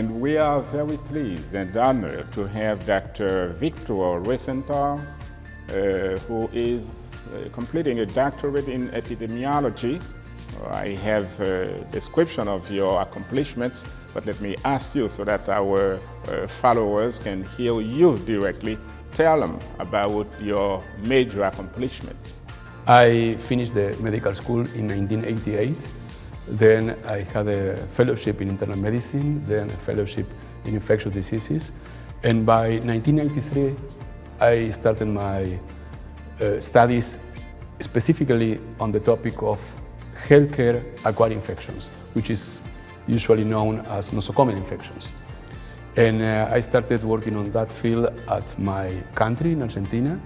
And we are very pleased and honored to have Dr. Victor Rosenthal, who is completing a doctorate in epidemiology. I have a description of your accomplishments, but let me ask you so that our followers can hear you directly. Tell them about your major accomplishments. I finished the medical school in 1988. Then I had a fellowship in internal medicine, then a fellowship in infectious diseases. And by 1993, I started my studies specifically on the topic of healthcare acquired infections, which is usually known as nosocomial infections. And I started working on that field at my country in Argentina,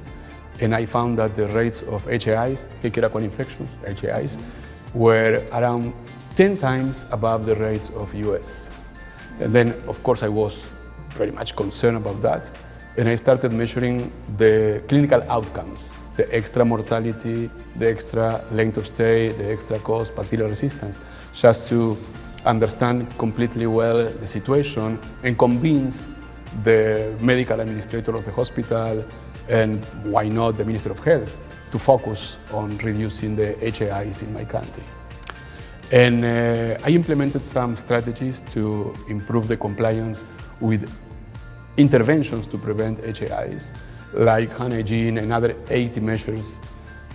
and I found that the rates of HAIs, healthcare acquired infections, HAIs, were around 10 times above the rates of US. And then, of course, I was very much concerned about that, and I started measuring the clinical outcomes, the extra mortality, the extra length of stay, the extra cost, bacterial resistance, just to understand completely well the situation and convince the medical administrator of the hospital and why not the Minister of Health to focus on reducing the HAIs in my country. And I implemented some strategies to improve the compliance with interventions to prevent HAIs, like hand hygiene and other 80 measures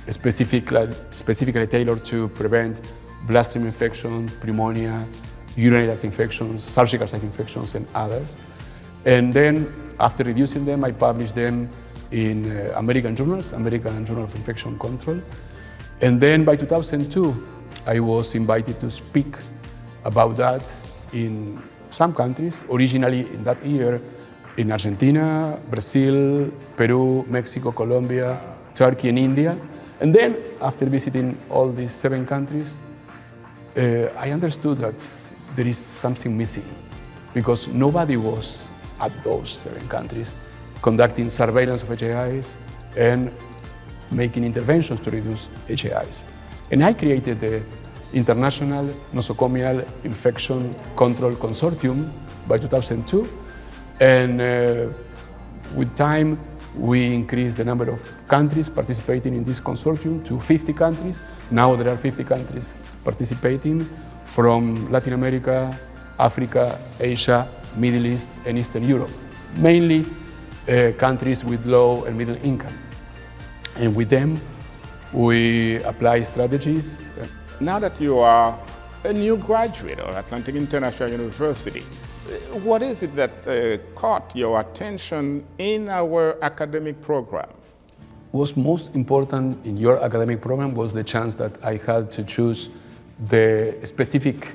specifically tailored to prevent bloodstream infections, pneumonia, urinary tract infections, surgical site infections, and others. And then, after reducing them, I published them in American journals, American Journal of Infection Control. And then by 2002, I was invited to speak about that in some countries, originally in that year, in Argentina, Brazil, Peru, Mexico, Colombia, Turkey, and India. And then, after visiting all these 7 countries, I understood that there is something missing, because nobody was at those 7 countries conducting surveillance of HAIs and making interventions to reduce HAIs. And I created the International Nosocomial Infection Control Consortium by 2002. And with time, we increased the number of countries participating in this consortium to 50 countries. Now there are 50 countries participating from Latin America, Africa, Asia, Middle East, and Eastern Europe. Mainly countries with low and middle income. And with them, we apply strategies. Now that you are a new graduate of Atlantic International University, what is it that caught your attention in our academic program? What's most important in your academic program was the chance that I had to choose the specific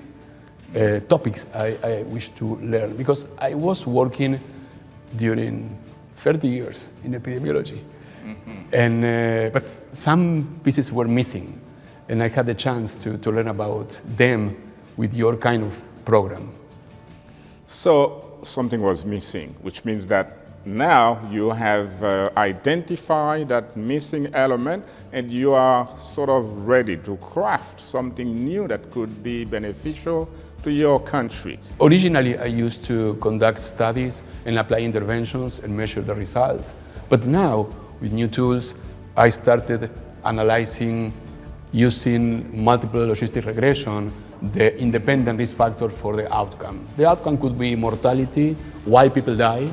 topics I wish to learn, because I was working during 30 years in epidemiology. And, but some pieces were missing, and I had the chance to learn about them with your kind of program. So something was missing, which means that now you have identified that missing element, and you are sort of ready to craft something new that could be beneficial to your country. Originally, I used to conduct studies and apply interventions and measure the results. But now, with new tools, I started analyzing, using multiple logistic regression, the independent risk factor for the outcome. The outcome could be mortality, why people die,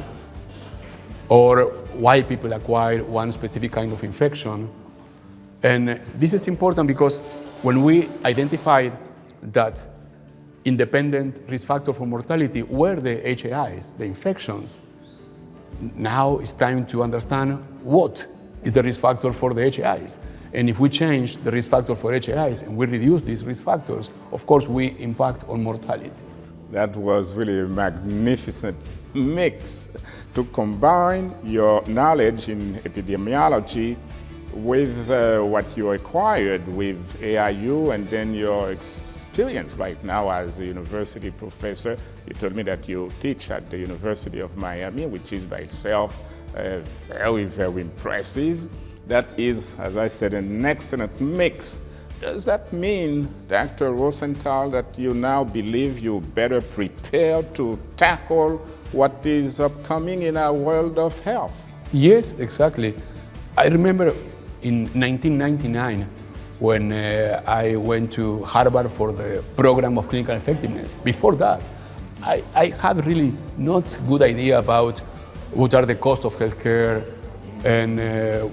or why people acquire one specific kind of infection. And this is important because when we identified that independent risk factor for mortality were the HAIs, the infections, now it's time to understand what is the risk factor for the HAIs. And if we change the risk factor for HAIs and we reduce these risk factors, of course we impact on mortality. That was really a magnificent mix to combine your knowledge in epidemiology with what you acquired with AIU and then your experience right now as a university professor. You told me that you teach at the University of Miami, which is by itself very, very impressive. That is, as I said, an excellent mix Does that mean, Dr. Rosenthal, that you now believe you're better prepared to tackle what is upcoming in our world of health? Yes, exactly. I remember in 1999 when I went to Harvard for the program of clinical effectiveness. Before that, I had really not good idea about what are the costs of healthcare and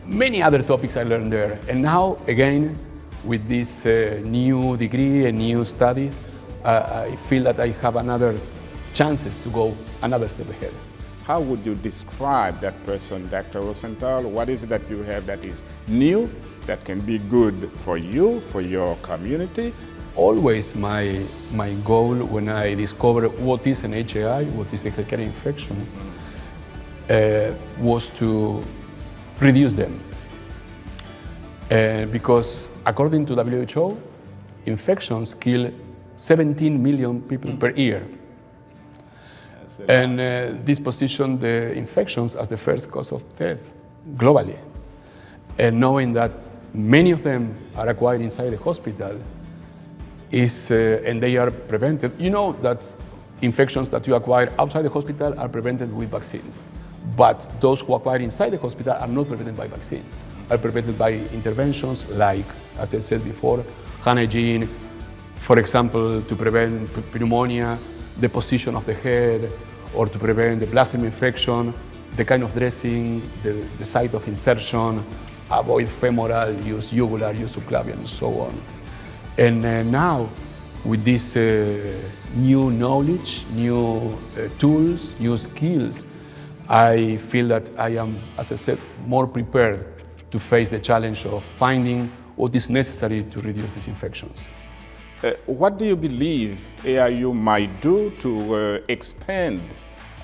many other topics I learned there. And now, again, with this new degree and new studies, I feel that I have another chances to go another step ahead. How would you describe that person, Dr. Rosenthal? What is it that you have that is new, that can be good for you, for your community? Always my goal when I discovered what is an HAI, what is a healthcare infection, was to reduce them. Because according to WHO, infections kill 17 million people per year. And this positions the infections as the first cause of death globally. And knowing that many of them are acquired inside the hospital, and they are prevented. You know that infections that you acquire outside the hospital are prevented with vaccines. But those who acquire inside the hospital are not prevented by vaccines, are prevented by interventions like, as I said before, hand hygiene, for example, to prevent pneumonia, the position of the head, or to prevent the bloodstream infection, the kind of dressing, the site of insertion, avoid femoral, use jugular, use subclavian, and so on. And now, with this new knowledge, new tools, new skills, I feel that I am, as I said, more prepared to face the challenge of finding what is necessary to reduce these infections. What do you believe AIU might do to expand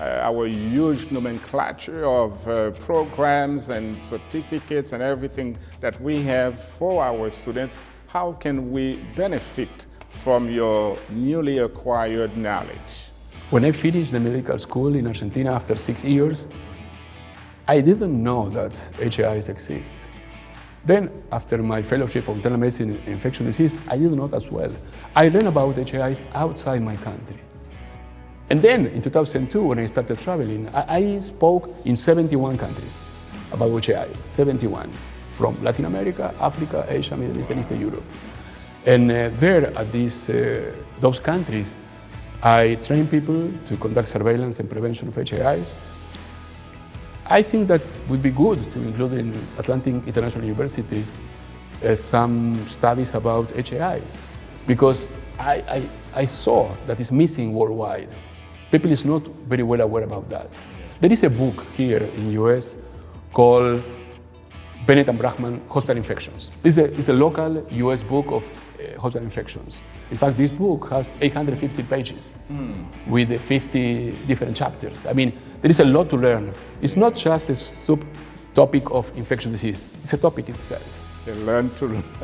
our huge nomenclature of programs and certificates and everything that we have for our students? How can we benefit from your newly acquired knowledge? When I finished the medical school in Argentina after 6 years, I didn't know that HAIs exist. Then, after my fellowship of internal medicine and infectious disease, I didn't know that as well. I learned about HAIs outside my country. And then, in 2002, when I started traveling, I spoke in 71 countries about HAIs, 71, from Latin America, Africa, Asia, Middle East, and Eastern Europe. And there, at those countries, I train people to conduct surveillance and prevention of HAIs. I think that would be good to include in Atlantic International University some studies about HAIs, because I saw that it's missing worldwide. People is not very well aware about that. There is a book here in the US called Bennett and Brachman, Hospital Infections. It's a local US book of hospital infections. In fact, this book has 850 pages with 50 different chapters. I mean, there is a lot to learn. It's not just a subtopic of infectious disease, it's a topic itself. A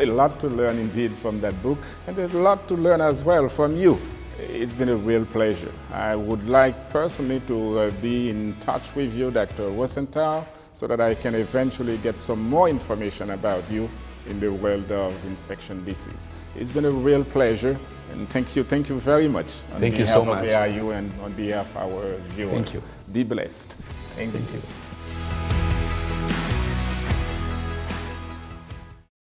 lot to learn indeed from that book, and there's a lot to learn as well from you. It's been a real pleasure. I would like personally to be in touch with you, Dr. Rosenthal, so that I can eventually get some more information about you in the world of infection disease. It's been a real pleasure, and thank you very much. Thank you so much. On behalf of AIU and on behalf of our viewers. Thank you. Be blessed. Thank you.